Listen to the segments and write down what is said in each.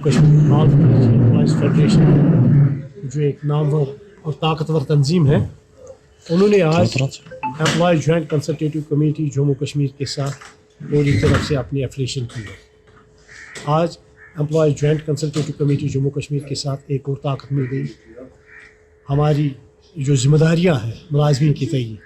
Kashmir all employees federation जो एक नामवर और ताकतवर तंजीम है, उन्होंने आज employees joint consultative committee Jammu Kashmir के साथ पूरी तरफ से अपनी एफिलिएशन की है। आज employees joint consultative committee Jammu Kashmir के साथ एक और ताकत मिल गई। हमारी जो जिम्मेदारियाँ हैं मुलाजमीन की तय,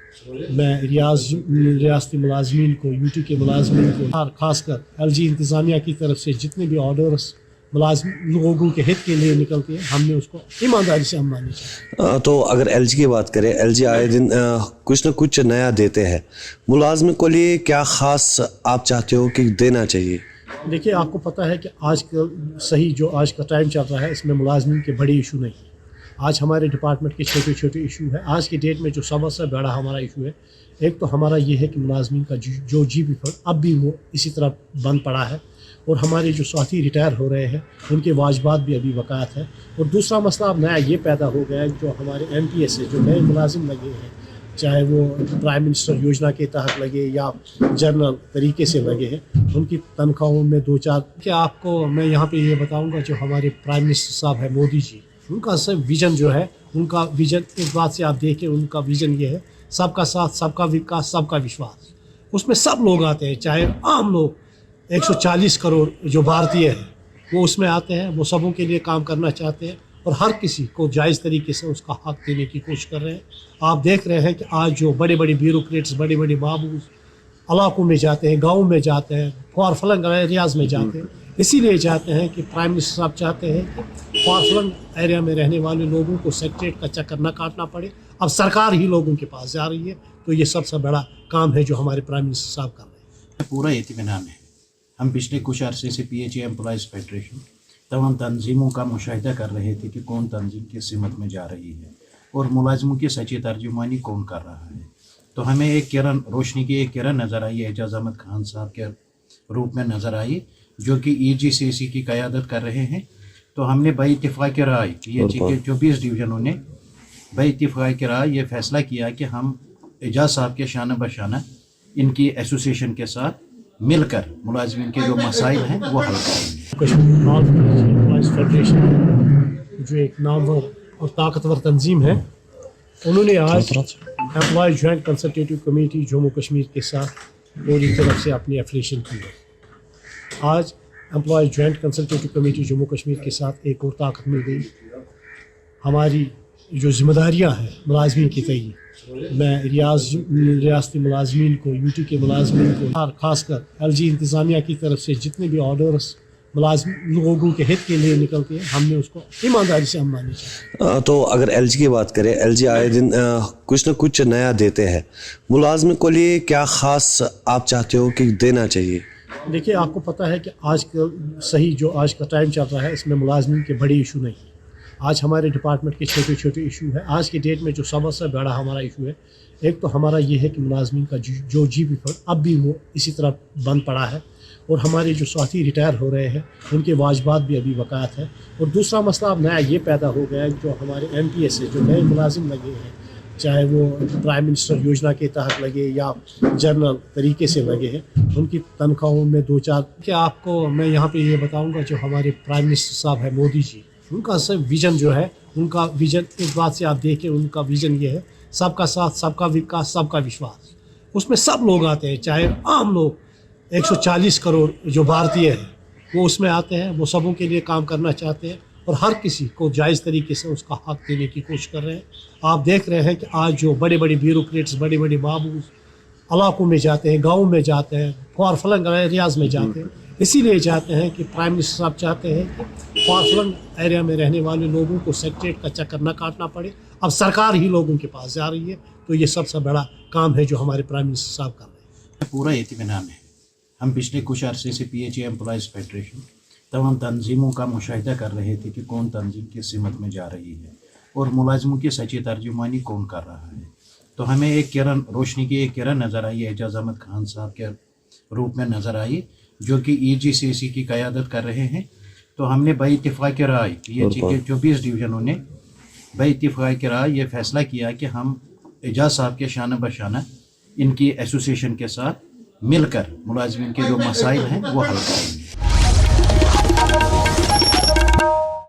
मैं रियासती मुलाजमीन को, यूटी के मुलाजमीन को, और ख़ासकर LG इंतज़ामिया की तरफ से जितने भी ऑर्डर्स लोगों के हित के लिए निकलते हैं, हमने उसको ईमानदारी से हम माननी चाहिए। तो अगर LG की बात करें, LG आए दिन कुछ न कुछ नया देते हैं, मुलाजम को लिए क्या ख़ास आप चाहते हो कि देना चाहिए? देखिए, आपको पता है कि आज का टाइम चल रहा है, इसमें मुलाजमीन के बड़े इशू नहीं है। आज हमारे डिपार्टमेंट के छोटे छोटे इशू है। आज की डेट में जो सबसे बड़ा हमारा इशू है, एक तो हमारा ये है कि मुलाजमीन का जो GB फंड अब भी वो इसी तरह बंद पड़ा है, और हमारे जो साथी रिटायर हो रहे हैं उनके वाजबात भी अभी बकायत है। और दूसरा मसला अब नया ये पैदा हो गया है, जो हमारे MPS से जो नए मुलाजिम लगे हैं, चाहे वो प्राइम मिनिस्टर योजना के तहत लगे या जनरल तरीके से लगे हैं, उनकी तनख्वाहों में 2-4 कि आपको मैं यहाँ पे ये बताऊँगा, जो हमारे प्राइम मिनिस्टर साहब है मोदी जी, उनका सब विज़न जो है, उनका विज़न इस बात से आप देखें, उनका विज़न ये है सबका साथ, सबका विकास, सबका विश्वास। उसमें सब लोग आते हैं, चाहे आम लोग 140 करोड़ जो भारतीय हैं वो उसमें आते हैं, वो सबों के लिए काम करना चाहते हैं और हर किसी को जायज़ तरीके से उसका हक देने की कोशिश कर रहे हैं। आप देख रहे हैं कि आज जो बड़े बड़े ब्यूरोक्रेट्स, बड़े बड़े बाबूज इलाकों में जाते हैं, गाँव में जाते हैं, फार फ्लंग एरियाज़ में जाते हैं, इसीलिए चाहते हैं कि प्राइम मिनिस्टर साहब चाहते हैं कि फार फ्लंग एरिया में रहने वाले लोगों को सेक्रेटरीट का चक्कर न काटना पड़े। अब सरकार ही लोगों के पास जा रही है, तो ये सबसे बड़ा काम है जो हमारे प्राइम मिनिस्टर साहब कर रहे हैं। पूरा इत्मीनान है। हम पिछले कुछ अरसे से PHA एम्प्लॉयज़ फेडरेशन तमाम तंजीमों का मुशाहिदा कर रहे थे कि कौन तंजीम किस सिमत में जा रही है और मुलाजमों की सच्ची तर्जुमानी कौन कर रहा है। तो हमें एक किरण, रोशनी की एक किरण नज़र आई, एजाज अहमद खान साहब के रूप में नज़र आई, जो कि EGCC की क़यादत कर रहे हैं। तो हमने बइत्तिफ़ाक़ राय PHA के 24 डिवीज़नों ने बइत्तिफ़ाक़ राय ये फ़ैसला किया कि हम एजाज साहब के शाना बशाना इनकी एसोसिएशन के साथ मिलकर मुलाजमीन के जो मसाइल हैं वो हल करेंगे। कश्मीर ऑल एम्प्लॉयज़ फेडरेशन जो एक नामवर और ताकतवर तंजीम है, उन्होंने आज employees joint consultative committee Jammu Kashmir के साथ पूरी तरफ से अपनी एफिलिएशन की है। आज employees joint consultative committee Jammu Kashmir के साथ एक और ताकत मिल गई। हमारी जो जिम्मेदारियाँ हैं मुलाजमीन की तय, मैं रियासती मुलाजमीन को, यूटी के मुलाजमीन को, और ख़ासकर LG इंतज़ामिया की तरफ से जितने भी ऑर्डर्स लोगों के हित के लिए निकलते हैं, हमने उसको ईमानदारी से हम माननी चाहिए। तो अगर LG की बात करें, LG आए दिन कुछ न कुछ नया देते हैं, मुलाजम को लिए क्या ख़ास आप चाहते हो कि देना चाहिए? देखिए, आपको पता है कि आज का टाइम चल रहा है, इसमें मुलाजमीन के बड़े इशू नहीं है। आज हमारे डिपार्टमेंट के छोटे छोटे इशू है। आज की डेट में जो सबसे बड़ा हमारा इशू है, एक तो हमारा ये है कि मुलाजमीन का जो GB फंड अब भी वो इसी तरह बंद पड़ा है, और हमारे जो साथी रिटायर हो रहे हैं उनके वाजबात भी अभी बकायत है। और दूसरा मसला अब नया ये पैदा हो गया है, जो हमारे MPS से जो नए मुलाजिम लगे हैं, चाहे वो प्राइम मिनिस्टर योजना के तहत लगे या जनरल तरीके से लगे हैं, उनकी तनख्वाहों में 2-4 कि आपको मैं यहाँ पे ये बताऊँगा, जो हमारे प्राइम मिनिस्टर साहब है मोदी जी, उनका सब विज़न जो है, उनका विज़न इस बात से आप देखें, उनका विज़न ये है सबका साथ, सबका विकास, सबका विश्वास। उसमें सब लोग आते हैं, चाहे आम लोग 140 करोड़ जो भारतीय हैं वो उसमें आते हैं, वो सबों के लिए काम करना चाहते हैं और हर किसी को जायज़ तरीके से उसका हक देने की कोशिश कर रहे हैं। आप देख रहे हैं कि आज जो बड़े बड़े ब्यूरोक्रेट्स, बड़े बड़े बाबूज इलाकों में जाते हैं, गाँव में जाते हैं, फार फ्लंग एरियाज़ में जाते हैं, इसीलिए चाहते हैं कि प्राइम मिनिस्टर साहब चाहते हैं कि फार फ्लंग एरिया में रहने वाले लोगों को सेक्रेटरीट का चक्कर न काटना पड़े। अब सरकार ही लोगों के पास जा रही है, तो ये सबसे बड़ा काम है जो हमारे प्राइम मिनिस्टर साहब कर रहे हैं। पूरा इत्मीनान है। हम पिछले कुछ अरसे से PHA एम्प्लॉयज़ फेडरेशन तमाम तंजीमों का मुशाहिदा कर रहे थे कि कौन तंजीम किस सिमत में जा रही है और मुलाजमों की सच्ची तर्जुमानी कौन कर रहा है। तो हमें एक किरण, रोशनी की एक किरण नज़र आई, एजाज अहमद खान साहब के रूप में नज़र आई, जो कि EGCC की क़यादत कर रहे हैं। तो हमने बइत्तिफ़ाक़ राय PHA के 24 डिवीज़नों ने बइत्तिफ़ाक़ राय ये फ़ैसला किया कि हम एजाज साहब के शाना बशाना इनकी एसोसिएशन के साथ मिलकर मुलाजमीन के जो मसाइल हैं वो हल करेंगे।